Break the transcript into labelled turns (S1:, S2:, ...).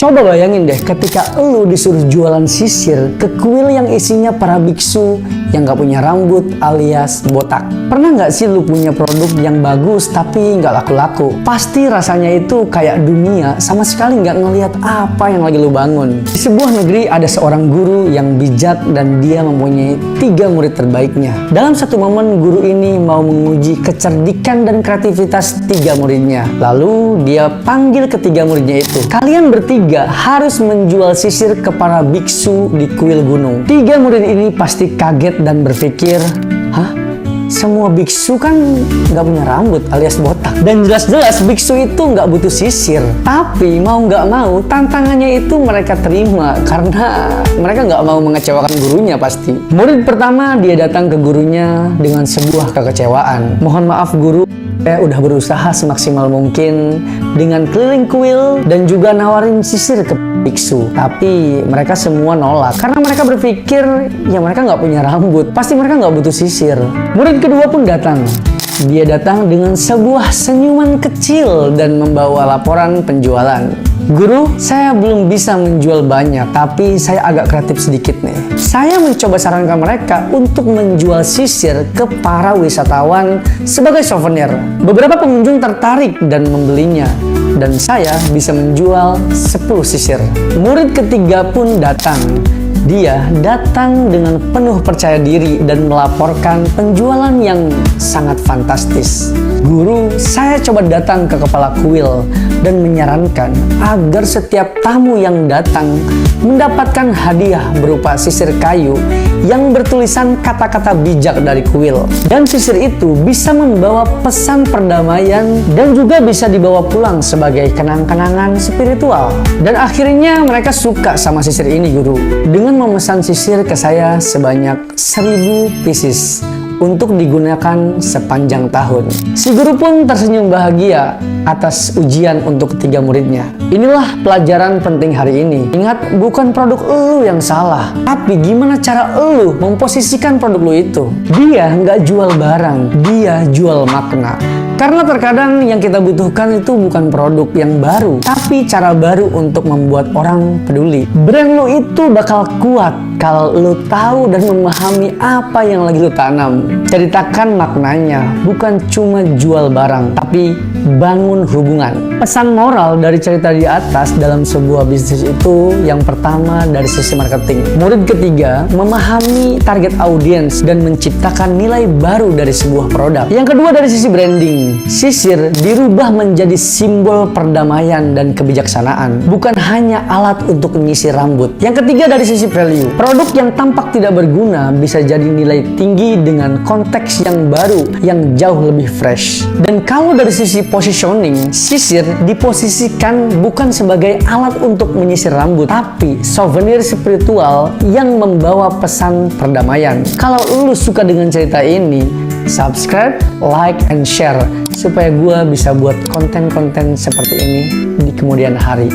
S1: Coba bayangin deh ketika lu disuruh jualan sisir ke kuil yang isinya para biksu yang gak punya rambut alias botak. Pernah gak sih lu punya produk yang bagus tapi gak laku-laku? Pasti rasanya itu kayak dunia sama sekali gak ngelihat apa yang lagi lu bangun. Di sebuah negeri ada seorang guru yang bijak dan dia mempunyai 3 murid terbaiknya. Dalam satu momen guru ini mau menguji kecerdikan dan kreativitas 3 muridnya. Lalu dia panggil ketiga muridnya itu. Kalian bertiga harus menjual sisir ke para biksu di kuil gunung. 3 murid ini pasti kaget dan berpikir, hah? Semua biksu kan nggak punya rambut alias botak. Dan jelas-jelas biksu itu nggak butuh sisir. Tapi mau nggak mau tantangannya itu mereka terima karena mereka nggak mau mengecewakan gurunya pasti. Murid pertama dia datang ke gurunya dengan sebuah kekecewaan. Mohon maaf guru, saya udah berusaha semaksimal mungkin dengan keliling kuil dan juga nawarin sisir ke biksu, tapi mereka semua nolak karena mereka berpikir ya mereka nggak punya rambut, pasti mereka nggak butuh sisir. Murid kedua pun datang. Dia datang dengan sebuah senyuman kecil dan membawa laporan penjualan. Guru, saya belum bisa menjual banyak, tapi saya agak kreatif sedikit nih. Saya mencoba sarankan mereka untuk menjual sisir ke para wisatawan sebagai souvenir. Beberapa pengunjung tertarik dan membelinya. Dan saya bisa menjual 10 sisir. Murid ketiga pun datang. Dia datang dengan penuh percaya diri dan melaporkan penjualan yang sangat fantastis. Guru, saya coba datang ke kepala kuil dan menyarankan agar setiap tamu yang datang mendapatkan hadiah berupa sisir kayu yang bertulisan kata-kata bijak dari kuil. Dan sisir itu bisa membawa pesan perdamaian dan juga bisa dibawa pulang sebagai kenang-kenangan spiritual. Dan akhirnya mereka suka sama sisir ini guru. Dengan memesan sisir ke saya sebanyak 1000 pieces untuk digunakan sepanjang tahun. Si guru pun tersenyum bahagia atas ujian untuk 3 muridnya. Inilah pelajaran penting hari ini. Ingat, bukan produk lu yang salah, tapi gimana cara lu memposisikan produk lu itu. Dia nggak jual barang, dia jual makna. Karena terkadang yang kita butuhkan itu bukan produk yang baru, tapi cara baru untuk membuat orang peduli. Brand lu itu bakal kuat kalau lu tahu dan memahami apa yang lagi lu tanam. Ceritakan maknanya, bukan cuma jual barang, tapi bangun hubungan. Pesan moral dari cerita di atas dalam sebuah bisnis itu yang pertama dari sisi marketing. Murid ketiga memahami target audiens dan menciptakan nilai baru dari sebuah produk. Yang kedua dari sisi branding. Sisir dirubah menjadi simbol perdamaian dan kebijaksanaan, bukan hanya alat untuk menyisir rambut. Yang ketiga dari sisi value. Produk yang tampak tidak berguna bisa jadi nilai tinggi dengan konteks yang baru yang jauh lebih fresh. Dan kalau dari sisi positioning, sisir diposisikan bukan sebagai alat untuk menyisir rambut, tapi souvenir spiritual yang membawa pesan perdamaian. Kalau lu suka dengan cerita ini, subscribe, like, and share supaya gue bisa buat konten-konten seperti ini di kemudian hari.